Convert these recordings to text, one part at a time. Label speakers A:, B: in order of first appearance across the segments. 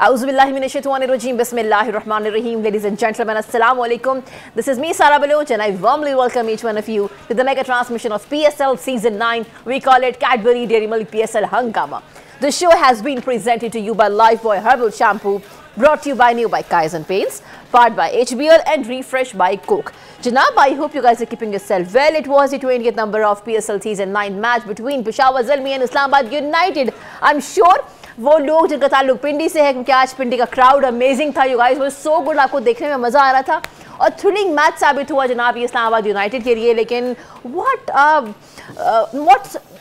A: Auzubillahiminashaitanirrajim. Bismillahirrahmanirrahim. Ladies and gentlemen, Assalamu alaikum. This is me, Sara Baloch, and I warmly welcome each one of you to the mega transmission of PSL Season 9. We call it Cadbury Dairy Milk PSL Hangama. The show has been presented to you by Lifebuoy Herbal Shampoo, brought to you by Kaizen Paints, powered by HBL and refreshed by Coke. Janab, I hope you guys are keeping yourself well. It was the 20th number of PSL Season 9 match between Peshawar Zalmi and Islamabad United. I'm sure वो लोग जिनका ताल्लुक पिंडी से है, क्योंकि आज पिंडी का crowd amazing था। You guys was so good, आपको देखने में मज़ा आ रहा था और थ्रिलिंग मैच साबित हुआ जनाब ये इस्लामाबाद यूनाइटेड के लिए। लेकिन व्हाट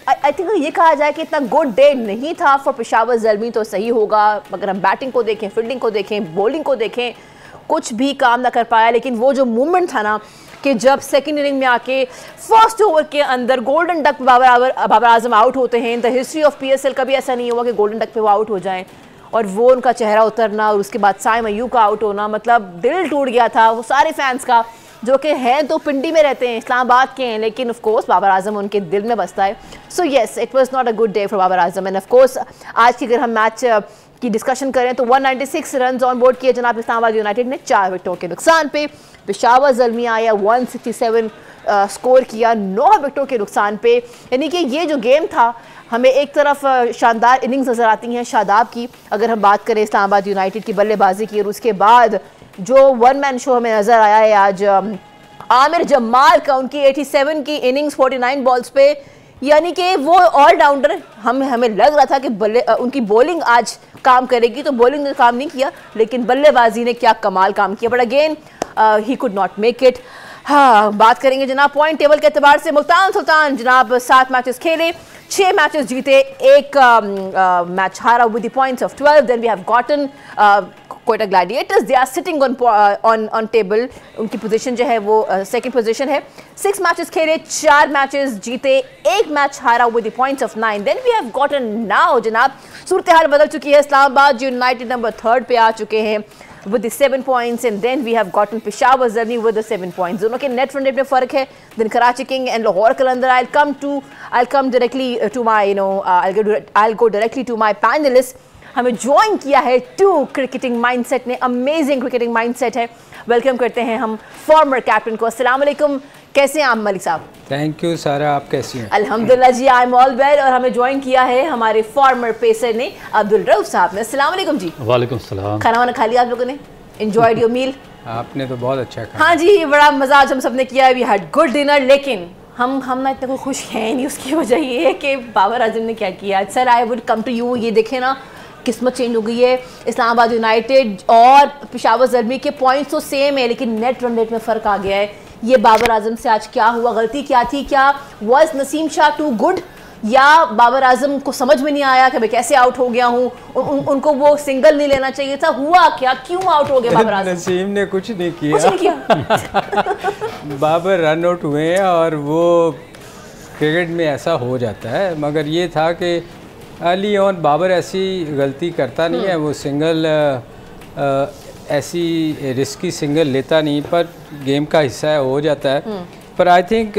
A: आई थिंक ये कहा जाए कि इतना गुड डे नहीं था फॉर पेशावर ज़ल्मी तो सही होगा। अगर हम बैटिंग को देखें, फील्डिंग को देखें, बॉलिंग को देखें, कुछ भी काम ना कर पाया। लेकिन वो जो मूवमेंट था ना कि जब सेकंड इनिंग में आके फर्स्ट ओवर के अंदर golden duck Babar Azam out होते हैं, in the history of PSL कभी ऐसा नहीं हुआ कि गोल्डन डक पे वो आउट हो जाएं, और वो उनका चेहरा उतरना और उसके बाद साइम अय्यूब का आउट होना, मतलब दिल टूट गया था वो सारे फैंस का, जो कि हैं तो पिंडी में रहते हैं, इस्लामाबाद के हैं, लेकिन ऑफ कोर्स बाबर आजम उनके दिल में बसता है। So yes, it was not a good day for Babar Azam. And of course आज की अगर हम मैच की डिस्कशन करें तो 196 रन ऑन बोर्ड किए जनाब इस्लामाबाद यूनाइटेड ने 4 विकेटों के नुकसान पे। पेशावर ज़ल्मी आया 167 स्कोर किया 9 विकेटों के नुकसान पे। यानी कि ये जो गेम था, हमें एक तरफ शानदार इनिंग्स नज़र आती हैं शादाब की, अगर हम बात करें इस्लामाबाद यूनाइटेड की बल्लेबाजी की, और उसके बाद जो वन मैन शो हमें नज़र आया है आज आमिर जमाल का, उनकी 87 की इनिंग्स 49 बॉल्स पे, यानी कि वो ऑलराउंडर। हमें लग रहा था कि उनकी बॉलिंग आज काम करेगी, तो बॉलिंग ने काम नहीं किया, लेकिन बल्लेबाजी ने क्या कमाल काम किया। But again he could not make it. हाँ, बात करेंगे जनाब पॉइंट टेबल के एतबार से। मुल्तान सुल्तान जनाब 7 मैचेस खेले, 6 मैचेस जीते, 1 मैच हारा with the points of 12। Then we have gotten Quetta Gladiators, they are sitting on table. उनकी पोजीशन जो है वो सेकंड पोजीशन है। 6 मैचेस खेले, 4 मैचेस जीते, 1 मैच हारा with the points of 9। Then we have gotten now जनाब सूरत हाल बदल चुकी है, इस्लामाबाद यूनाइटेड नंबर 3rd पे आ चुके हैं with the 7 points, and then we have gotten Peshawar Zalmi with the 7 points. दोनों के नेट रन रेट में फ़र्क है। then Karachi King and Lahore Qalandar. I'll come directly to my I'll go directly to my panelists. हमें join किया है 2 cricketing mindset ने, amazing cricketing mindset है। वेलकम करते हैं हम फॉर्मर कैप्टन को। अस्सलाम वालेकुम, कैसे हैं आप मलिक साहब?
B: थैंक यू सारा, आप कैसी हैं?
A: अल्हम्दुलिल्लाह जी, आई एम ऑल वेल। और हमें ज्वाइन किया है हमारे फॉर्मर पेसर ने, अब्दुल रऊफ साहब ने। अस्सलाम वालेकुम जी।
C: वालेकुम सलाम।
A: खाना वाना खा लिया आप लोगों ने? Enjoyed your meal?
B: आपने तो बहुत अच्छा खाया।
A: हाँ जी, बड़ा मज़ा आज हम सब ने किया। वी हैड गुड डिनर, लेकिन हम ना इतने कोई खुश हैं नहीं। उसकी वजह ये है कि बाबर आजम ने क्या किया। Sir, I would come to you. ये देखें ना, किस्मत चेंज हो गई है। इस्लामाबाद यूनाइटेड और पेशावर ज़ल्मी के पॉइंट्स तो सेम है, लेकिन नेट रन रेट में फ़र्क आ गया है। ये बाबर आजम से आज क्या हुआ? गलती क्या थी? क्या was Naseem Shah too good, या बाबर आजम को समझ में नहीं आया कि मैं कैसे आउट हो गया हूँ? उनको वो सिंगल नहीं लेना चाहिए था। हुआ क्या, क्यों आउट हो गया बाबर आजम?
B: नसीम ने कुछ नहीं किया, बाबर रन आउट हुए हैं, और वो क्रिकेट में ऐसा हो जाता है। मगर ये था कि अर्ली ऑन बाबर ऐसी गलती करता नहीं है, वो सिंगल ऐसी रिस्की सिंगल लेता नहीं, पर गेम का हिस्सा है, हो जाता है। पर आई थिंक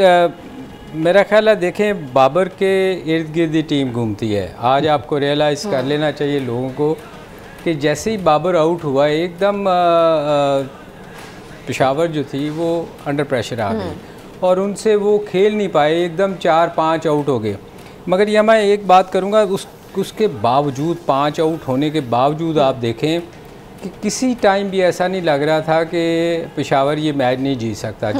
B: मेरा ख्याल है, देखें बाबर के इर्द गिर्द ही टीम घूमती है। आज आपको रियलाइज़ कर लेना चाहिए लोगों को कि जैसे ही बाबर आउट हुआ, एकदम पेशावर जो थी वो अंडर प्रेशर आ गई और उनसे वो खेल नहीं पाए, एकदम 4-5 आउट हो गए। मगर ये मैं एक बात करूँगा, उसके बावजूद 5 आउट होने के बावजूद आप देखें कि किसी टाइम भी ऐसा नहीं लग रहा था कि पेशावर ये मैच नहीं जीत सकता।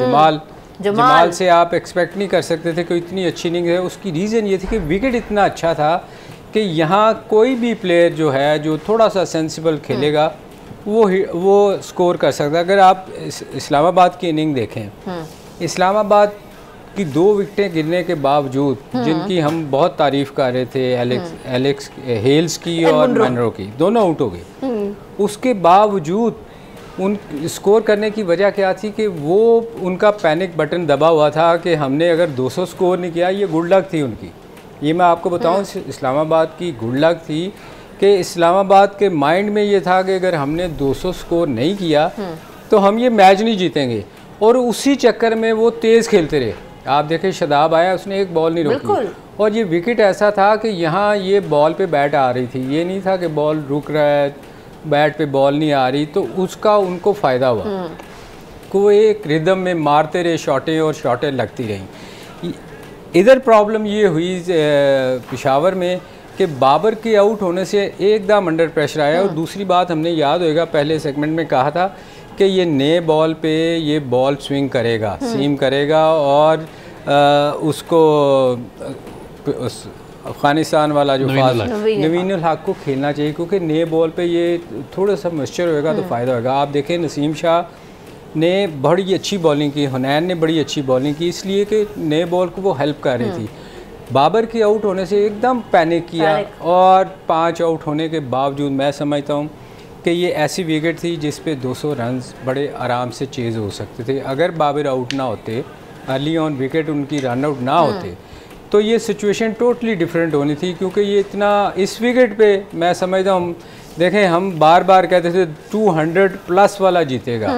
B: जमाल से आप एक्सपेक्ट नहीं कर सकते थे कि इतनी अच्छी इनिंग है। उसकी रीज़न ये थी कि विकेट इतना अच्छा था कि यहाँ कोई भी प्लेयर जो है जो थोड़ा सा सेंसिबल खेलेगा वो स्कोर कर सकता है। अगर आप इस्लामाबाद की इनिंग देखें, इस्लामाबाद की 2 विकेटें गिरने के बावजूद, जिनकी हम बहुत तारीफ़ कर रहे थे, एलेक्स हेल्स की और मनरो की, दोनों आउट हो गए। उसके बावजूद उन स्कोर करने की वजह क्या थी कि वो उनका पैनिक बटन दबा हुआ था कि हमने अगर 200 स्कोर नहीं किया, ये गुड लक थी उनकी। ये मैं आपको बताऊं, इस्लामाबाद की गुड लक थी कि इस्लामाबाद के माइंड में ये था कि अगर हमने 200 स्कोर नहीं किया तो हम ये मैच नहीं जीतेंगे, और उसी चक्कर में वो तेज़ खेलते रहे। आप देखें, शादाब आया, उसने एक बॉल नहीं रोकी, और ये विकेट ऐसा था कि यहाँ ये बॉल पे बैट आ रही थी, ये नहीं था कि बॉल रुक रहा है बैट पे बॉल नहीं आ रही, तो उसका उनको फ़ायदा हुआ। को एक रिदम में मारते रहे शॉटें और शॉटें लगती रहीं। इधर प्रॉब्लम ये हुई पेशावर में कि बाबर के आउट होने से एकदम अंडर प्रेशर आया। और दूसरी बात हमने याद होएगा पहले सेगमेंट में कहा था कि ये नए बॉल पे ये बॉल स्विंग करेगा, सीम करेगा और उसको अफगानिस्तान वाला जो नवीनुल हक को खेलना चाहिए, क्योंकि नए बॉल पे ये थोड़ा सा मॉइस्चर होएगा तो फ़ायदा होगा। आप देखें नसीम शाह ने बड़ी अच्छी बॉलिंग की, हुनैन ने बड़ी अच्छी बॉलिंग की, इसलिए कि नए बॉल को वो हेल्प कर रही थी। बाबर के आउट होने से एकदम पैनिक किया और 5 आउट होने के बावजूद मैं समझता हूँ कि ये ऐसी विकेट थी जिस पे 200 रन बड़े आराम से चेज़ हो सकते थे। अगर बाबर आउट ना होते, अर्ली ऑन विकेट उनकी रन आउट ना होते, तो ये सिचुएशन टोटली डिफरेंट होनी थी। क्योंकि ये इतना इस विकेट पे मैं समझता हूँ, देखें हम बार बार कहते थे 200 प्लस वाला जीतेगा,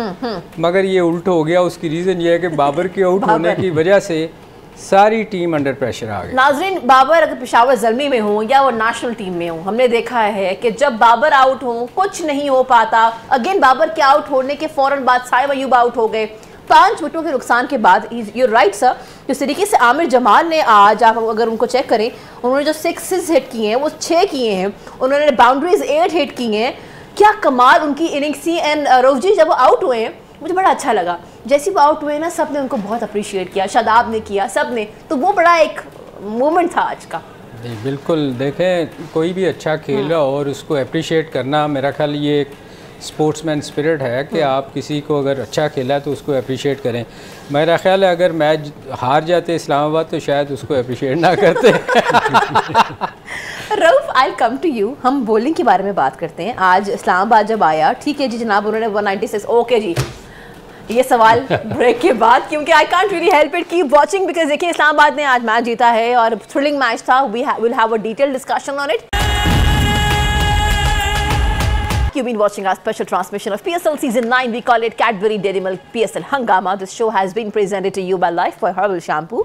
B: मगर ये उल्ट हो गया। उसकी रीज़न ये है कि बाबर के आउट होने की वजह से सारी टीम अंडर प्रेशर आ गई।
A: नाजरीन, बाबर अगर पेशावर ज़ल्मी में हो या वो नेशनल टीम में हो, हमने देखा है कि जब बाबर आउट हो कुछ नहीं हो पाता। अगेन बाबर के आउट होने के फौरन बाद साइम अयूब आउट हो गए 5 विकेटों के नुकसान के बाद। यू राइट सर, जिस तरीके से आमिर जमाल ने आज, आप अगर उनको चेक करें, उन्होंने जो 6 हिट किए हैं वो 6 किए हैं, उन्होंने बाउंड्रीज 8 हिट की हैं। क्या कमाल उनकी इनिंग्स थी। एंड रऊफ जब वो आउट हुए हैं मुझे बड़ा अच्छा लगा, जैसे वो आउट हुए ना सब ने उनको बहुत अप्रिशिएट किया, शादाब ने किया, सब ने, तो वो बड़ा एक मोमेंट था आज का।
B: बिल्कुल, देखें कोई भी अच्छा खेल रहा हो और उसको अप्रिशिएट करना, मेरा ख्याल ये एक स्पोर्ट्समैन स्पिरिट है कि आप किसी को अगर अच्छा खेला तो उसको अप्रिशिएट करें। मेरा ख्याल है अगर मैच हार जाते इस्लामाबाद तो शायद उसको अप्रिशिएट ना करते।
A: रऊफ, आई कम टू यू। हम बॉलिंग के बारे में बात करते हैं। आज इस्लामाबाद जब आया, ठीक है जी जनाब, उन्होंने 196, ओके जी, ये सवाल ब्रेक के बाद, क्योंकि I can't really help it, keep watching, because देखिए इस्लामाबाद ने आज मैच जीता है और थ्रिलिंग मैच था। We will have a detailed discussion on it. You've been watching our special transmission of PSL Season 9. We call it Cadbury Dairy Milk PSL Hangama. This show has been presented to you by Life Boy Herbal Shampoo,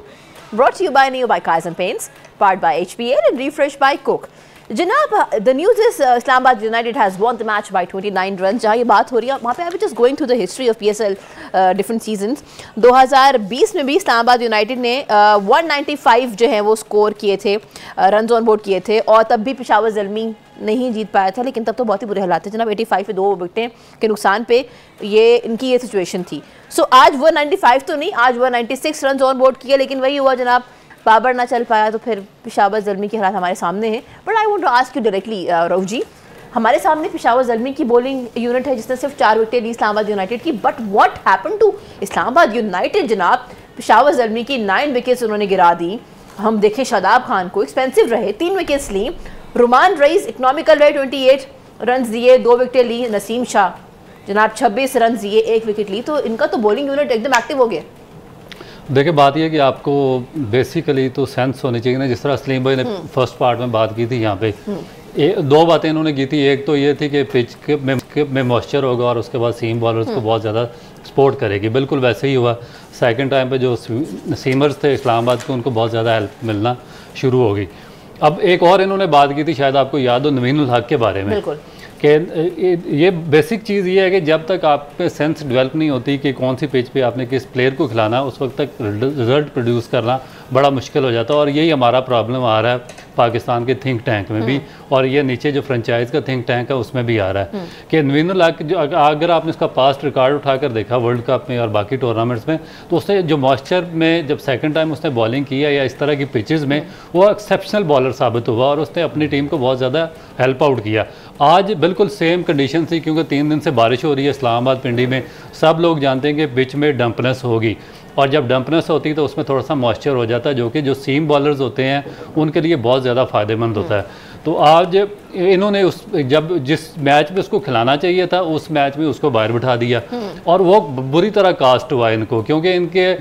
A: brought to you by Neo by Kaizen Paints, powered by HPL and refreshed by Coke. जनाब, the news is Islamabad United has won the match by 29 runs. जहाँ ये बात हो रही है वहाँ पे, I was just going through the history of PSL different seasons. 2020 में भी इस्लामाबाद यूनाइटेड ने 195 जो है वो स्कोर किए थे, रन ऑन बोर्ड किए थे, और तब भी पेशावर ज़ल्मी नहीं जीत पाया था, लेकिन तब तो बहुत ही बुरे हालात थे जनाब। 85 पे 2 विकेटें के नुकसान पे ये इनकी ये सिचुएशन थी। सो आज 195 तो नहीं, आज 196 रन ऑन बोर्ड किए, लेकिन वही हुआ जनाब, बाबर ना चल पाया, तो फिर पेशावर ज़ल्मी के हालात हमारे सामने हैं। But I want to ask you directly Rauf ji, हमारे सामने पेशावर ज़ल्मी की बॉलिंग यूनिट है जिसने सिर्फ 4 विकेटें ली इस्लामाबाद यूनाइटेड की, but what happened to Islamabad United जनाब? पेशावर ज़ल्मी की 9 विकेट्स उन्होंने गिरा दी। हम देखें शादाब खान को एक्सपेंसिव रहे, 3 विकेट्स ली। रुमान रईस इकोनॉमिकल रहे, 28 रन दिए, 2 विकेटें ली। नसीम शाह जनाब 26 रन दिए, 1 विकेट ली। तो इनका तो बॉलिंग यूनिट एकदम एक्टिव हो गया।
C: देखिए बात यह कि आपको बेसिकली तो सेंस होनी चाहिए ना, जिस तरह सलीम भाई ने फर्स्ट पार्ट में बात की थी, यहाँ पे 2 बातें इन्होंने की थी। एक तो ये थी कि पिच में मॉइस्चर होगा और उसके बाद सीम बॉलर्स को बहुत ज़्यादा सपोर्ट करेगी, बिल्कुल वैसे ही हुआ। सेकंड टाइम पे जो सीमर्स थे इस्लामाबाद के, उनको बहुत ज़्यादा हेल्प मिलना शुरू हो गई। अब एक और इन्होंने बात की थी, शायद आपको याद हो, नवीनुल हक के बारे में, कि ये बेसिक चीज़ ये है कि जब तक आप पे सेंस डेवलप नहीं होती कि कौन सी पिच पे आपने किस प्लेयर को खिलाना, उस वक्त तक रिजल्ट प्रोड्यूस करना बड़ा मुश्किल हो जाता है। और यही हमारा प्रॉब्लम आ रहा है पाकिस्तान के थिंक टैंक में भी, और ये नीचे जो फ्रेंचाइज का थिंक टैंक है उसमें भी आ रहा है कि नवीनुल हक, जो अगर आपने उसका पास्ट रिकॉर्ड उठाकर देखा वर्ल्ड कप में और बाकी टूर्नामेंट्स में, तो उसने जो मॉइस्चर में जब सेकंड टाइम उसने बॉलिंग किया या इस तरह की पिचेस में, वो एक्सेप्शनल बॉलर साबित हुआ और उसने अपनी टीम को बहुत ज़्यादा हेल्प आउट किया। आज बिल्कुल सेम कंडीशन थी, क्योंकि 3 दिन से बारिश हो रही है इस्लामाबाद पिंडी में। सब लोग जानते हैं कि पिच में डंपनेस होगी, और जब डंपनेस होती है तो उसमें थोड़ा सा मॉइस्चर हो जाता है, जो कि जो सीम बॉलर्स होते हैं उनके लिए बहुत ज़्यादा फ़ायदेमंद होता है। तो आज इन्होंने जिस मैच में उसको खिलाना चाहिए था, उस मैच में उसको बाहर बिठा दिया, और वो बुरी तरह कास्ट हुआ इनको, क्योंकि इनके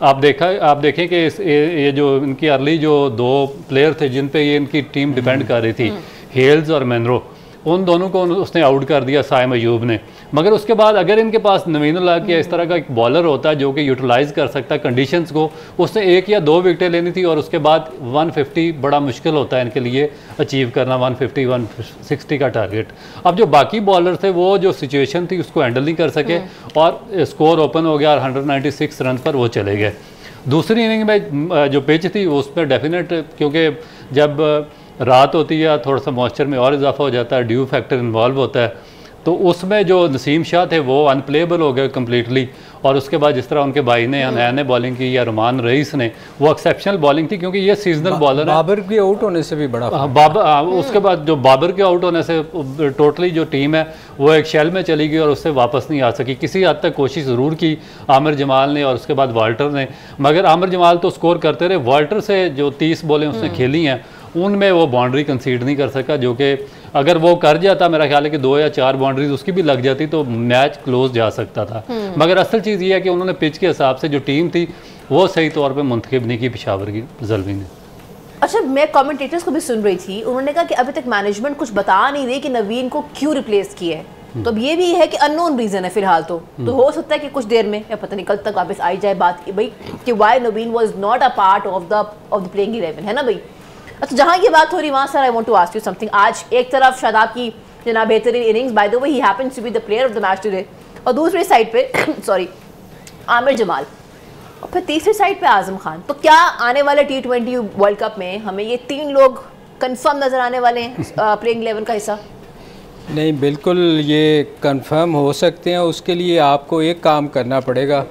C: आप देखें कि ये जो इनकी अर्ली जो 2 प्लेयर थे जिन पे ये इनकी टीम डिपेंड कर रही थी, हेल्स और मैनरो, उन दोनों को उसने आउट कर दिया साइम अयूब ने। मगर उसके बाद अगर इनके पास नवीन उल हक या इस तरह का एक बॉलर होता है जो कि यूटिलाइज़ कर सकता है कंडीशंस को, उसने 1 या 2 विकेटें लेनी थी और उसके बाद 150 बड़ा मुश्किल होता है इनके लिए अचीव करना, 150 160 का टारगेट। अब जो बाकी बॉलर थे वो जो सिचुएशन थी उसको हैंडल नहीं कर सके और स्कोर ओपन हो गया और 196 रन पर वो चले गए। दूसरी इनिंग में जो पिच थी उस पर डेफिनेट, क्योंकि जब रात होती है थोड़ा सा मॉइस्चर में और इजाफा हो जाता है, ड्यू फैक्टर इन्वॉल्व होता है, तो उसमें जो नसीम शाह थे वो अनप्लेबल हो गए कम्प्लीटली। और उसके बाद जिस तरह उनके भाई ने हनैन ने बॉलिंग की या रुमान रईस ने, वो एक्सेप्शनल बॉलिंग थी क्योंकि ये सीजनल बॉलर है।
B: बाबर के आउट होने से भी बड़ा
C: उसके बाद जो बाबर के आउट होने से टोटली जो टीम है वो एक शेल में चली गई और उससे वापस नहीं आ सकी। किसी हद तक कोशिश ज़रूर की आमिर जमाल ने और उसके बाद वाल्टर ने, मगर आमिर जमाल तो स्कोर करते रहे। वाल्टर से जो 30 बॉलें उसने खेली हैं उनमें वो बाउंड्री कंसीड नहीं कर सका, जो कि अगर वो कर जाता मेरा ख्याल है कि 2 या 4 बाउंड्रीज उसकी भी लग जाती तो मैच क्लोज जा सकता था। मगर असल चीज़ ये है कि उन्होंने पिच के हिसाब से जो टीम थी वो सही तौर पे मुंतखब नहीं की पेशावर की ज़ल्मी ने।
A: अच्छा, मैं कमेंटेटर्स को भी सुन रही थी, उन्होंने कहा कि अभी तक मैनेजमेंट कुछ बता नहीं रही कि नवीन को क्यों रिप्लेस किया है। तो अब ये भी है कि अननोन रीजन है फिलहाल तो हो सकता है कि कुछ देर में या पता नहीं कल तक वापस आई जाए बात की भाई कि why Naveen was not a part of the playing 11, है ना भाई। अच्छा, जहाँ ये बात हो रही वहाँ sir I want to ask you something. आज एक तरफ शादाब की जना बेहतरीन innings, by the way he happens to be the player of the match today, और दूसरी साइड पे सॉरी आमिर जमाल, और फिर तीसरी साइड पे आजम खान। तो क्या आने वाले T20 वर्ल्ड कप में हमें ये 3 लोग कंफर्म नजर आने वाले हैं प्लेइंग 11 का हिस्सा?
B: नहीं, बिल्कुल ये कंफर्म हो सकते हैं। उसके लिए आपको एक काम करना पड़ेगा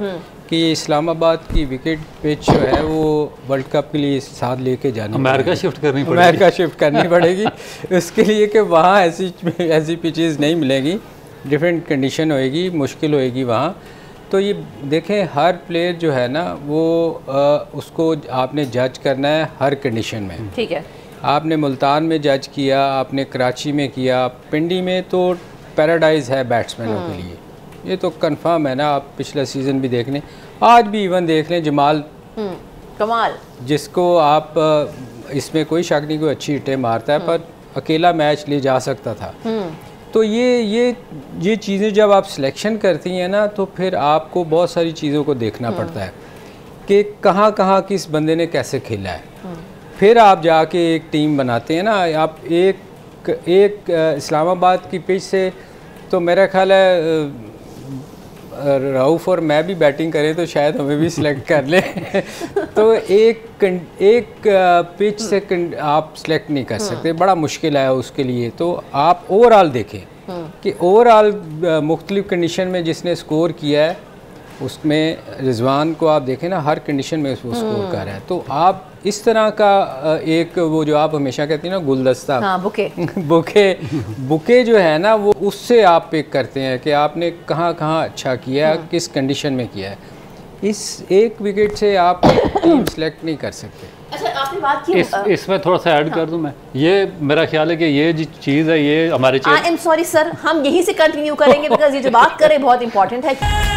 B: कि इस्लामाबाद की विकेट पिच जो है वो वर्ल्ड कप के लिए साथ लेके जानी,
C: अमेरिका शिफ्ट करनी पड़ेगी।
B: अमेरिका शिफ्ट करनी पड़ेगी उसके लिए कि वहाँ ऐसी पिचेस नहीं मिलेगी, डिफरेंट कंडीशन होएगी, मुश्किल होएगी वहाँ। तो ये देखें, हर प्लेयर जो है ना वो उसको आपने जज करना है हर कंडीशन में।
A: ठीक है,
B: आपने मुल्तान में जज किया, आपने कराची में किया, पिंडी में तो पैराडाइज है बैट्समैनों के लिए, ये तो कंफर्म है ना। आप पिछला सीज़न भी देख लें, आज भी इवन देख लें, जमाल
A: कमाल,
B: जिसको आप इसमें कोई शक नहीं, कोई अच्छी हिटें मारता है, पर अकेला मैच ले जा सकता था। तो ये चीज़ें जब आप सिलेक्शन करती हैं ना, तो फिर आपको बहुत सारी चीज़ों को देखना पड़ता है कि कहाँ किस बंदे ने कैसे खेला है। फिर आप जाके एक टीम बनाते हैं ना। आप एक इस्लामाबाद की पिच से तो मेरा ख्याल है राउफ और मैं भी बैटिंग करें तो शायद हमें भी सिलेक्ट कर ले तो एक पिच से आप सिलेक्ट नहीं कर सकते, बड़ा मुश्किल है उसके लिए। तो आप ओवरऑल देखें कि ओवरऑल मुख्तलिफ कंडीशन में जिसने स्कोर किया है, उसमें रिजवान को आप देखें ना, हर कंडीशन में वो स्कोर कर रहा है। तो आप इस तरह का एक वो जो आप हमेशा कहते हैं ना गुलदस्ता,
A: हाँ, बुके
B: बुके जो है ना, वो उससे आप पिक करते हैं कि आपने कहाँ अच्छा किया, किस कंडीशन में किया है। इस एक विकेट से आप टीम सेलेक्ट नहीं कर सकते।
A: अच्छा, आपने बात की
C: इसमें थोड़ा सा ऐड कर दूं मैं, ये मेरा ख्याल है कि ये जो चीज़ है ये हमारे
A: आई एम सॉरी सर, हम यहीं से कंटिन्यू करेंगे बिकॉज ये जो बात करें बहुत इंपॉर्टेंट है।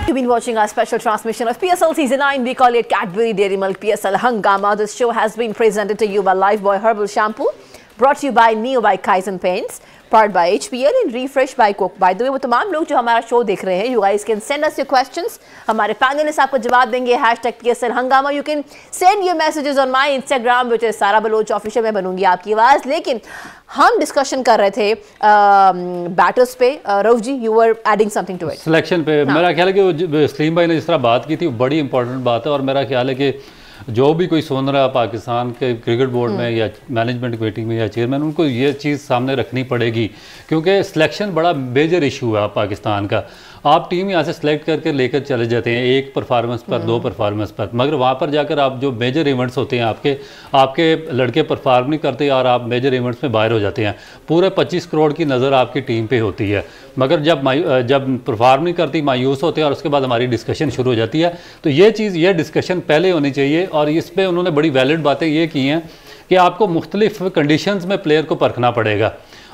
A: You've been watching our special transmission of PSL Season 9. We call it Cadbury Dairy Milk PSL Hangama. This show has been presented to you by Lifebuoy Herbal Shampoo, brought to you by Neo by Kaizen Paints, powered by HPL and refreshed by Coke. By the way, वो तमाम लोग जो हमारा show देख रहे हैं, you guys can send us your questions. हमारे panelist आपको जवाब देंगे। #PSL Hangama. You can send your messages on my Instagram, which is Sara Baloch Official. मैं बनूंगी आपकी आवाज़। लेकिन हम डिस्कशन कर रहे थे बैटर्स पे। Rauf ji, you were adding something to it.
C: Selection पे मेरा ख्याल है कि सलीम भाई ने जिस तरह बात की थी वो बड़ी इंपॉर्टेंट बात है, और मेरा ख्याल है कि जो भी कोई सुन रहा है पाकिस्तान के क्रिकेट बोर्ड में या मैनेजमेंट कमेटी में या चेयरमैन, उनको ये चीज़ सामने रखनी पड़ेगी, क्योंकि सिलेक्शन बड़ा मेजर इशू है पाकिस्तान का। आप टीम यहाँ से सिलेक्ट करके लेकर चले जाते हैं एक परफॉर्मेंस पर, 2 परफॉर्मेंस पर, मगर वहाँ पर जाकर आप जो मेजर इवेंट्स होते हैं आपके लड़के परफॉर्म नहीं करते और आप मेजर इवेंट्स में बाहर हो जाते हैं। पूरे 25 करोड़ की नज़र आपकी टीम पे होती है, मगर जब परफॉर्म नहीं करती, मायूस होते हैं और उसके बाद हमारी डिस्कशन शुरू हो जाती है। तो ये डिस्कशन पहले होनी चाहिए, और इस पर उन्होंने बड़ी वैलिड बातें ये की हैं कि आपको मुख्तलिफ कंडीशंस में प्लेयर को परखना पड़ेगा।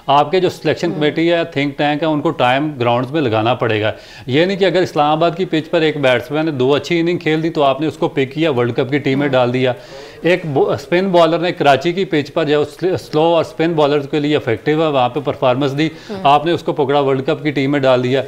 C: आपके जो सिलेक्शन कमेटी है, थिंक टैंक है, उनको टाइम ग्राउंड्स में लगाना पड़ेगा। ये नहीं कि अगर इस्लामाबाद की पिच पर एक बैट्समैन ने 2 अच्छी इनिंग खेल दी तो आपने उसको पिक किया, वर्ल्ड कप की टीम में डाल दिया। एक स्पिन बॉलर ने कराची की पिच पर जो स्लो और स्पिन बॉलर के लिए इफेक्टिव है वहाँ पे परफॉर्मेंस दी, आपने उसको पकड़ा, वर्ल्ड कप की टीम में डाल दिया।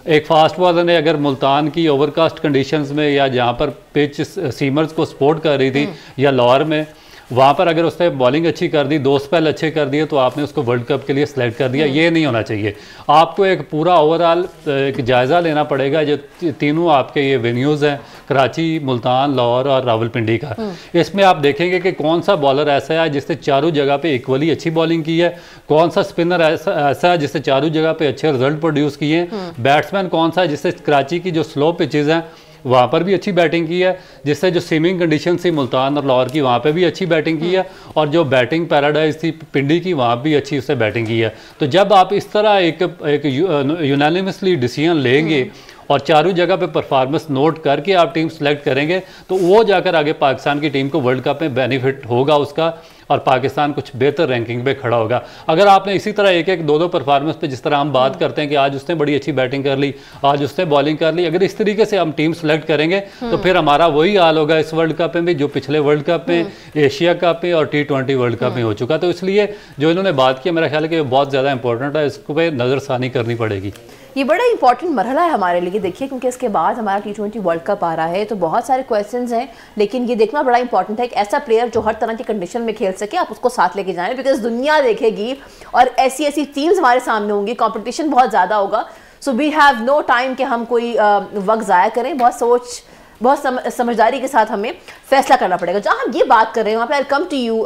C: एक फास्ट बॉलर ने अगर मुल्तान की ओवरकास्ट कंडीशंस में या जहाँ पर पिच सीमर्स को सपोर्ट कर रही थी या लाहौर में, वहाँ पर अगर उसने बॉलिंग अच्छी कर दी, 2 स्पेल अच्छे कर दिए, तो आपने उसको वर्ल्ड कप के लिए सिलेक्ट कर दिया। ये नहीं होना चाहिए। आपको एक पूरा ओवरऑल एक जायज़ा लेना पड़ेगा। जो तीनों आपके ये वेन्यूज़ हैं, कराची, मुल्तान, लाहौर और रावलपिंडी का, इसमें आप देखेंगे कि कौन सा बॉलर ऐसा है जिसने चारों जगह पे इक्वली अच्छी बॉलिंग की है, कौन सा स्पिनर ऐसा है जिसने चारों जगह पे अच्छे रिजल्ट प्रोड्यूस किए हैं, बैट्समैन कौन सा है जिससे कराची की जो स्लो पिचेज़ हैं वहाँ पर भी अच्छी बैटिंग की है, जिससे जो स्विमिंग कंडीशन थी मुल्तान और लाहौर की वहाँ पे भी अच्छी बैटिंग की है, और जो बैटिंग पैराडाइज थी पिंडी की वहाँ भी अच्छी उससे बैटिंग की है। तो जब आप इस तरह एक यूनानिमसली डिसीजन लेंगे और चारों जगह पे परफॉर्मेंस नोट करके आप टीम सेलेक्ट करेंगे, तो वो जाकर आगे पाकिस्तान की टीम को वर्ल्ड कप में बेनिफिट होगा उसका, और पाकिस्तान कुछ बेहतर रैंकिंग पे खड़ा होगा। अगर आपने इसी तरह एक एक 2 परफॉर्मेंस पे, जिस तरह हम बात करते हैं कि आज उसने बड़ी अच्छी बैटिंग कर ली, आज उसने बॉलिंग कर ली, अगर इस तरीके से हम टीम सेलेक्ट करेंगे तो फिर हमारा वही हाल होगा इस वर्ल्ड कप में भी जो पिछले वर्ल्ड कप में, एशिया कप में और T20 वर्ल्ड कप में हो चुका। तो इसलिए जो इन्होंने बात की, मेरा ख्याल है कि बहुत ज़्यादा इंपॉर्टेंट है, इसको पे नज़रसानी करनी पड़ेगी।
A: ये बड़ा इंपॉर्टेंट मरहला है हमारे लिए, देखिए, क्योंकि इसके बाद हमारा T20 वर्ल्ड कप आ रहा है, तो बहुत सारे क्वेश्चंस हैं, लेकिन ये देखना बड़ा इंपॉर्टेंट है कि ऐसा प्लेयर जो हर तरह की कंडीशन में खेल सके, आप उसको साथ लेके जाएं, बिकॉज दुनिया देखेगी और ऐसी ऐसी टीम्स हमारे सामने होंगी, कंपटीशन बहुत ज़्यादा होगा। So we have no time कि हम कोई वक्त ज़ाया करें, बहुत समझदारी के साथ हमें फैसला करना पड़ेगा। जहाँ हम ये बात कर रहे हैं वहाँ पे I come to you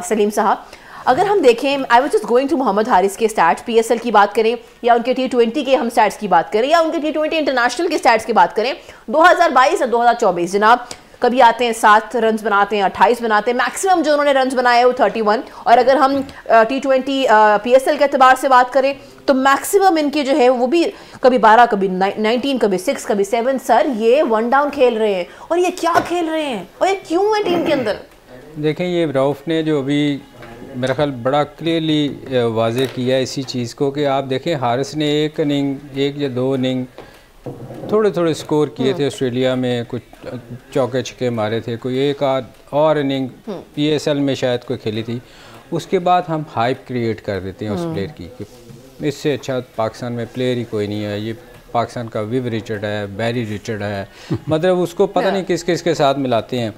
A: Saleem साहब, अगर हम देखें, I was just going to Mohammad Haris के स्टैट्स, PSL की बात करें या उनके T20 के हम स्टैट्स की बात करें या उनके T20 इंटरनेशनल के स्टैट्स की बात करें, 2022 और 2024 जनाब, कभी आते हैं 7 रन बनाते हैं, 28 बनाते हैं, मैक्सिमम जो उन्होंने रन बनाए वो 31, और अगर हम T20 PSL के अतबार से बात करें तो मैक्सिमम इनके जो है वो भी कभी 12, कभी 19, कभी 6, कभी 7। सर ये 1 डाउन खेल रहे हैं, और ये क्या खेल रहे हैं और ये क्यों है टीम के अंदर?
B: देखें, ये रऊफ़ ने जो अभी मेरा ख्याल बड़ा क्लियरली वाज़े किया है इसी चीज़ को कि आप देखें, हारिस ने एक या 2 इनिंग थोड़े स्कोर किए थे ऑस्ट्रेलिया में, कुछ चौके छक्के मारे थे, कोई एक आध और इनिंग PSL में शायद कोई खेली थी। उसके बाद हम हाइप क्रिएट कर देते हैं उस प्लेयर की कि इससे अच्छा पाकिस्तान में प्लेयर ही कोई नहीं है, ये पाकिस्तान का विव रिचर्ड है, बैरी रिचर्ड है, मतलब उसको पता नहीं किस किस के साथ मिलाते हैं।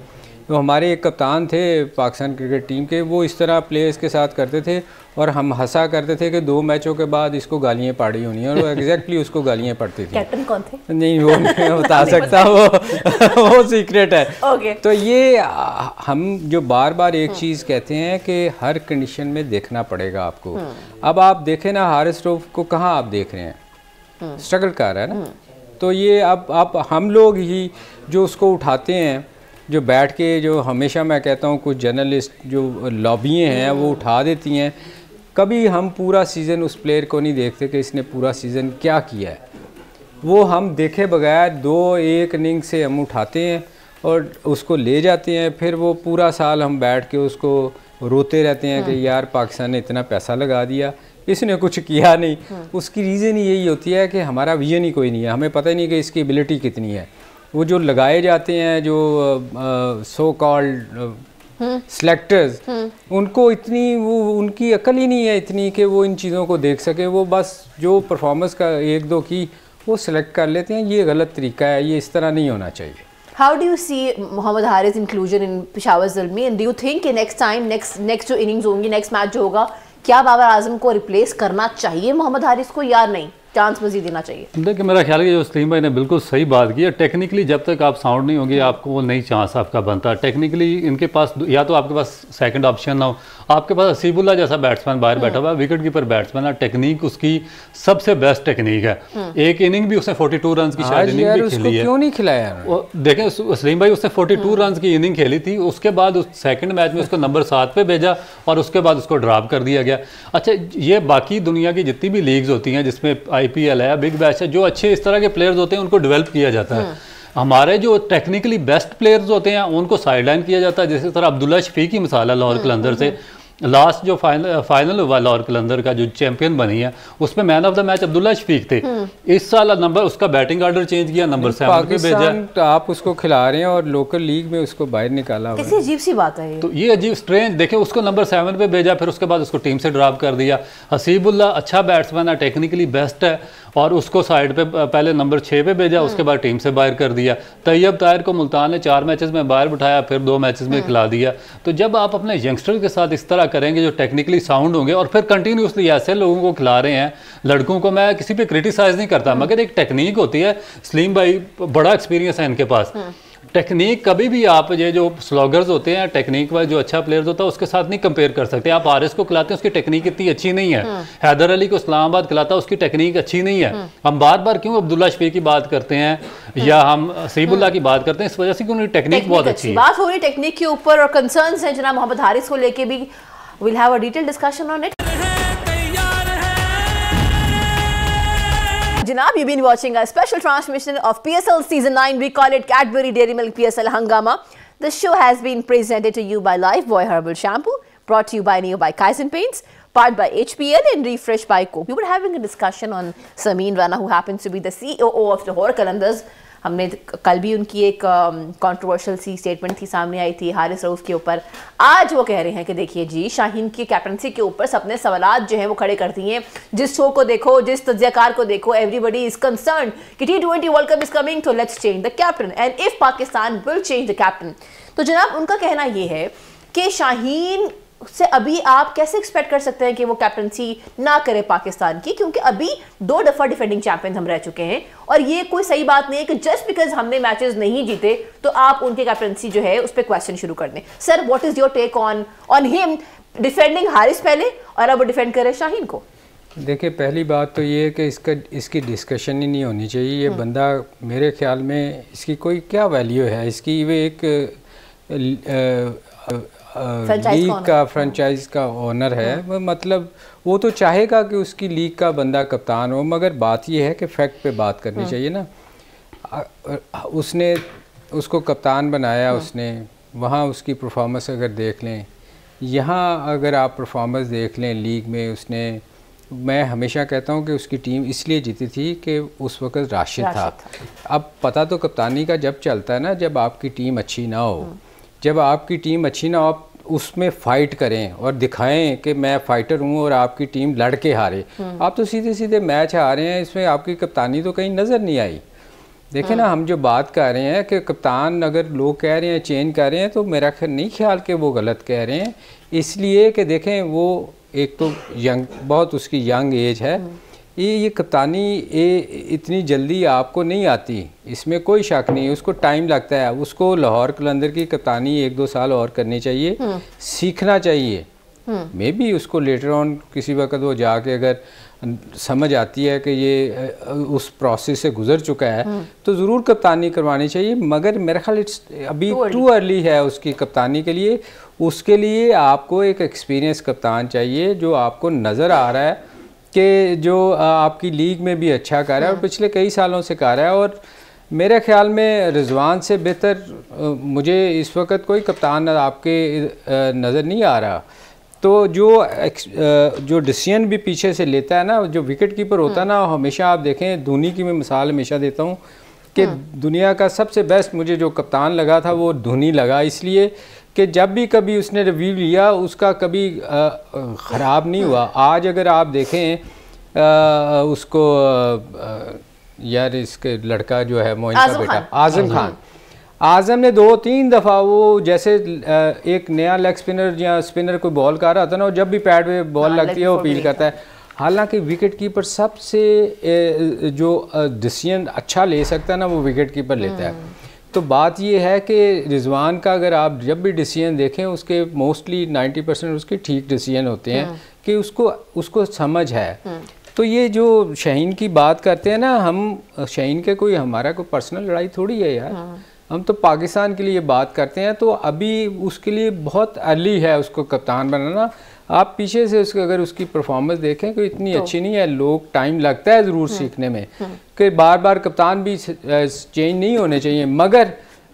B: तो हमारे एक कप्तान थे पाकिस्तान क्रिकेट टीम के, वो इस तरह प्लेयर्स के साथ करते थे और हम हंसा करते थे कि 2 मैचों के बाद इसको गालियाँ पड़ी होनी है, और वो एग्जैक्टली उसको गालियाँ पड़ती थी।
A: कैप्टन कौन थे?
B: नहीं, वो नहीं बता सकता, वो सीक्रेट है।
A: okay.
B: तो ये हम जो बार बार एक चीज़ कहते हैं कि हर कंडीशन में देखना पड़ेगा आपको। अब आप देखें ना, हारिस रऊफ को कहाँ आप देख रहे हैं, स्ट्रगल कर रहा है ना। तो ये अब हम लोग ही जो उसको उठाते हैं, जो बैठ के, जो हमेशा मैं कहता हूँ कुछ जर्नलिस्ट जो लॉबियाँ हैं वो उठा देती हैं, कभी हम पूरा सीज़न उस प्लेयर को नहीं देखते कि इसने पूरा सीज़न क्या किया है। वो हम देखे बगैर 2-1 इनिंग से हम उठाते हैं और उसको ले जाते हैं, फिर वो पूरा साल हम बैठ के उसको रोते रहते हैं कि यार पाकिस्तान ने इतना पैसा लगा दिया, इसने कुछ किया नहीं। उसकी रीज़न यही होती है कि हमारा विजन ही कोई नहीं है, हमें पता ही नहीं कि इसकी एबिलिटी कितनी है। वो जो लगाए जाते हैं जो सो कॉल्ड सिलेक्टर्स, उनको इतनी वो उनकी अकल ही नहीं है इतनी कि वो इन चीज़ों को देख सके। वो बस जो परफॉर्मेंस का 1-2 की वो सिलेक्ट कर लेते हैं। ये गलत तरीका है, ये इस तरह नहीं होना चाहिए।
A: How do you see Mohammad Haris inclusion in Peshawar Zalmi, and do you think next time next जो इनिंग्स होंगी, नेक्स्ट मैच जो होगा, क्या बाबर आजम को रिप्लेस करना चाहिए मोहम्मद हारिस को या नहीं, चांस मजीद देना चाहिए?
C: देखिए, मेरा ख्याल है कि जो सलीम भाई ने बिल्कुल सही बात की है। टेक्निकली जब तक आप साउंड नहीं होंगे आपको वो नहीं चांस आपका बनता। टेक्निकली इनके पास या तो आपके पास सेकंड ऑप्शन ना हो, आपके पास हसीबुल्ला जैसा बैट्समैन बाहर बैठा हुआ है, विकेट कीपर बैट्समैन है, टेक्निक उसकी सबसे बेस्ट टेक्निक है। एक इनिंग भी उसने 42 रन की शायद इनिंग भी खेली है।
B: क्यों नहीं खिलाया?
C: देखें, सलीम भाई उसने 42 रन की इनिंग खेली थी, उसके बाद उस सेकंड मैच में उसको नंबर 7 पे भेजा और उसके बाद उसको ड्रॉप कर दिया गया। अच्छा, ये बाकी दुनिया की जितनी भी लीग्स होती हैं जिसमें IPL है, बिग बैश है, जो अच्छे इस तरह के प्लेयर्स होते हैं उनको डेवलप किया जाता है। हमारे जो टेक्निकली बेस्ट प्लेयर्स होते हैं उनको साइडलाइन किया जाता है। जैसे तरह अब्दुल्ला शफीक की मिसाल है लाहौर कलंदर से, लास्ट जो फाइनल हुआ लाहौर कलंदर का जो चैंपियन बनी है उसमें man of the match Abdullah Shafique थे। इस साल नंबर उसका बैटिंग ऑर्डर चेंज किया, नंबर 7 पे भेजा।
B: आप उसको खिला रहे हैं और लोकल लीग में उसको बाहर निकाला हुआ है।
A: कैसी अजीब सी बात है ये।
C: तो ये अजीब स्ट्रेंज, देखे उसको नंबर 7 पे भेजा, फिर उसके बाद उसको टीम से ड्रॉप कर दिया। हसीबुल्ला अच्छा बैट्समैन है, टेक्निकली बेस्ट है, और उसको साइड पे पहले नंबर 6 पे भेजा, उसके बाद टीम से बाहर कर दिया। तैयब ताहिर को मुल्तान ने 4 मैचेस में बाहर बिठाया, फिर 2 मैचेस में खिला दिया। तो जब आप अपने यंगस्टर के साथ इस तरह करेंगे जो टेक्निकली साउंड होंगे और फिर कंटिन्यूसली ऐसे लोगों को खिला रहे हैं, लड़कों को, मैं किसी पे क्रिटिसाइज नहीं करता, मगर एक टेक्निक होती है। सलीम भाई बड़ा एक्सपीरियंस है इनके पास। टेक्निक कभी भी आप ये जो स्लॉगर्स होते हैं, टेक्निक वाइज जो अच्छा प्लेयर्स होता है उसके साथ नहीं कंपेयर कर सकते। आप आरएस को खिलाते हैं, उसकी टेक्निक इतनी अच्छी नहीं है। हैदर अली को इस्लामाबाद खिलाता है, उसकी टेक्निक अच्छी नहीं है। हम बार बार क्यों अब्दुल्ला शफीक की बात करते हैं या हम हसीबुल्ला की बात करते हैं, इस वजह से कि उनकी टेक्निक बहुत अच्छी है।
A: बात हो रही टेक्निक के ऊपर और कंसर्न्स हैं जनाब मोहम्मद हारिस को लेके भी, will have a detail discussion on it. Janab, you've been watching a special transmission of PSL Season 9. We call it Cadbury Dairy Milk PSL Hangama. The show has been presented to you by Lifebuoy Herbal Shampoo, brought to you by Neo by Kaizen Paints, powered by HPL and refreshed by Coke. We were having a discussion on Sameen Rana, who happens to be the COO of Lahore Qalandars. हमने कल भी उनकी एक controversial सी statement थी, सामने आई थी हारिस रऊफ के ऊपर। आज वो कह रहे हैं कि देखिए जी, शाहीन की कैप्टनसी के ऊपर सबने सवालात जो हैं वो खड़े कर दिए। जिस शो को देखो, जिस तज्जियाकार को देखो, एवरीबडी इज कंसर्न्ड कि T20 world cup is coming, तो let's change the captain and if Pakistan will change the captain. तो जनाब उनका कहना ये है कि शाहीन से अभी आप कैसे एक्सपेक्ट कर सकते हैं कि वो कैप्टनसी ना करे पाकिस्तान की, क्योंकि अभी 2 दफा डिफेंडिंग चैंपियन हम रह चुके हैं और ये कोई सही बात नहीं है कि जस्ट बिकॉज हमने मैचेस नहीं जीते तो आप उनके कैप्टनसी जो है उस पर क्वेश्चन शुरू कर दें। Sir, what is your take on him defending Haris पहले और अब वो डिफेंड करे शाहीन को?
B: देखिए, पहली बात तो ये है कि इसकी डिस्कशन ही नहीं होनी चाहिए। ये बंदा मेरे ख्याल में इसकी कोई क्या वैल्यू है, इसकी वे एक लीग का फ्रेंचाइज का ओनर है। मतलब वो तो चाहेगा कि उसकी लीग का बंदा कप्तान हो, मगर बात ये है कि फैक्ट पे बात करनी चाहिए ना। उसने उसको कप्तान बनाया, उसने वहाँ उसकी परफॉर्मेंस अगर देख लें, यहाँ अगर आप परफॉर्मेंस देख लें लीग में, उसने, मैं हमेशा कहता हूँ कि उसकी टीम इसलिए जीती थी कि उस वक्त राशिद था। अब पता तो कप्तानी का जब चलता है ना, जब आपकी टीम अच्छी ना हो, जब आपकी टीम अच्छी ना हो, आप उसमें फ़ाइट करें और दिखाएं कि मैं फ़ाइटर हूं और आपकी टीम लड़ के हारे। आप तो सीधे सीधे मैच हारे हैं, इसमें आपकी कप्तानी तो कहीं नज़र नहीं आई। देखें ना, हम जो बात कर रहे हैं कि कप्तान अगर लोग कह रहे हैं चेंज कर रहे हैं, तो मेरा नहीं ख्याल कि वो गलत कह रहे हैं। इसलिए कि देखें, वो एक तो यंग, बहुत उसकी यंग एज है। ये कप्तानी इतनी जल्दी आपको नहीं आती, इसमें कोई शक नहीं। उसको टाइम लगता है। उसको लाहौर कलंदर की कप्तानी 1-2 साल और करनी चाहिए, सीखना चाहिए। मे बी उसको लेटर ऑन किसी वक्त वो जाके अगर समझ आती है कि ये उस प्रोसेस से गुजर चुका है, तो ज़रूर कप्तानी करवानी चाहिए। मगर मेरा ख्याल अभी टू अर्ली है उसकी कप्तानी के लिए। उसके लिए आपको एक एक्सपीरियंस कप्तान चाहिए जो आपको नज़र आ रहा है कि जो आपकी लीग में भी अच्छा कर रहा है और पिछले कई सालों से कर रहा है। और मेरे ख्याल में रिजवान से बेहतर मुझे इस वक्त कोई कप्तान आपके नज़र नहीं आ रहा। तो जो डिसीजन भी पीछे से लेता है ना, जो विकेट कीपर होता है ना, हमेशा आप देखें, धोनी की मैं मिसाल हमेशा देता हूँ कि दुनिया का सबसे बेस्ट मुझे जो कप्तान लगा था वो धोनी लगा, इसलिए कि जब भी कभी उसने रिव्यू लिया उसका कभी ख़राब नहीं हुआ। आज अगर आप देखें उसको यार इसके लड़का जो है मोइन का बेटा आज़म खान, आज़म ने 2-3 दफ़ा वो जैसे एक नया लेग स्पिनर या स्पिनर कोई बॉल कर रहा था ना, जब भी पैड पे बॉल लगती है वो अपील करता है। हालांकि विकेट कीपर सबसे जो डिसीजन अच्छा ले सकता है ना, वो विकेट कीपर लेता है। तो बात ये है कि रिजवान का अगर आप जब भी डिसीजन देखें, उसके मोस्टली 90% उसके ठीक डिसीजन होते हैं कि उसको समझ है। तो ये जो शाहीन की बात करते हैं ना, हम शाहीन के कोई हमारा कोई पर्सनल लड़ाई थोड़ी है यार, हम तो पाकिस्तान के लिए बात करते हैं। तो अभी उसके लिए बहुत अर्ली है उसको कप्तान बनाना। आप पीछे से उसके अगर उसकी परफॉर्मेंस देखें कोई इतनी अच्छी नहीं है। लोग टाइम लगता है ज़रूर सीखने में कि बार बार कप्तान भी चेंज नहीं होने चाहिए, मगर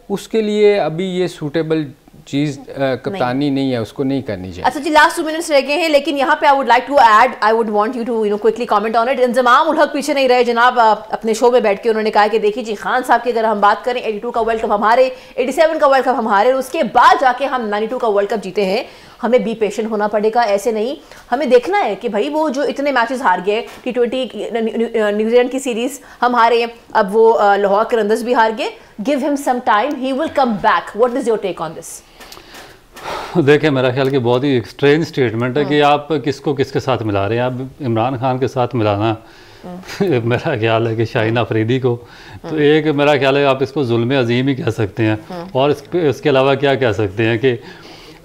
B: उसके लिए अभी ये सूटेबल चीज़ कप्तानी नहीं है, उसको नहीं करनी चाहिए।
A: अच्छा जी, लास्ट 2 मिनट्स रह गए हैं, लेकिन यहाँ पे I would like to add, I would want you to quickly comment on it. Inzamam ul Haq पीछे नहीं रहे जनाब, अपने शो में बैठ के उन्होंने कहा कि देखिए जी, खान साहब की अगर हम बात करें 82 का वर्ल्ड कप हम हारे, 87 का वर्ल्ड कप हम हारे, उसके बाद जाके हम 92 का वर्ल्ड कप जीते हैं। हमें बी पेशेंट होना पड़ेगा, ऐसे नहीं। हमें देखना है कि भाई वो जो इतने मैचेस हार गए, T20 न्यूजीलैंड की सीरीज हम हारे, अब वो लाहौर करंदस भी हार गए, give him some time, he will come back. What is your take on this?
C: देखिए, मेरा ख्याल कि बहुत ही स्ट्रेंज स्टेटमेंट है कि आप किसको किसके साथ मिला रहे हैं। आप इमरान खान के साथ मिलाना मेरा ख्याल है कि शाहीन अफरीदी को, तो एक मेरा ख्याल है आप इसको जुल्म अजीम ही कह सकते हैं। और इसके अलावा क्या कह सकते हैं कि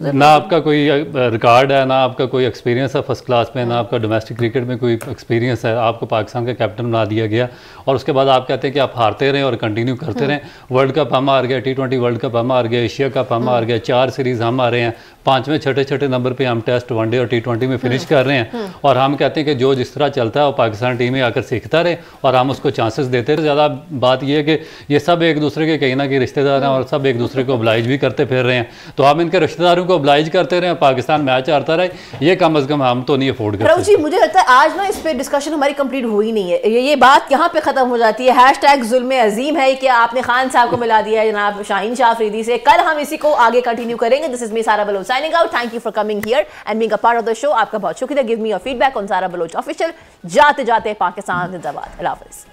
C: ना आपका कोई रिकॉर्ड है, ना आपका कोई एक्सपीरियंस है फर्स्ट क्लास में, ना आपका डोमेस्टिक क्रिकेट में कोई एक्सपीरियंस है। आपको पाकिस्तान का कैप्टन बना दिया गया और उसके बाद आप कहते हैं कि आप हारते रहें और कंटिन्यू करते रहें। वर्ल्ड कप हम हार गए, T20 वर्ल्ड कप हम हार गए, एशिया कप हम हार गए, 4 सीरीज़ हम हारे हैं, 5वें छठे नंबर पे हम टेस्ट, वनडे और T20 में फिनिश कर रहे हैं। और हम कहते हैं कि जो जिस तरह चलता है वो पाकिस्तान टीम में आकर सीखता रहे और हम उसको चांसेस देते रहे। ज़्यादा बात यह है कि ये सब एक दूसरे के कहीं ना कहीं रिश्तेदार हैं और सब एक दूसरे को oblige भी करते फिर रहे हैं। तो हम इनके रिश्तेदारों को oblige करते रहे, पाकिस्तान मैच हारता रहे, ये कम अज़ कम हम तो नहीं अफोर्ड करते।
A: जी, मुझे लगता है आज ना इस पे डिस्कशन हमारी कंप्लीट हुई नहीं है, ये बात यहाँ पे खत्म हो जाती है। हैशटैग जुल्म अजीम है कि आपने खान साहब को मिला दिया है जनाब शाहीन शाह अफरीदी से। कल हम इसी को आगे कंटिन्यू करेंगे। This is me Sara Baloch signing out. Thank you for coming here and being a part of the show. आपका बहुत शुक्रिया। Give me your feedback on Sara Baloch official. जाते जाते पाकिस्तान जिंदाबाद। अल्लाह हाफिज़।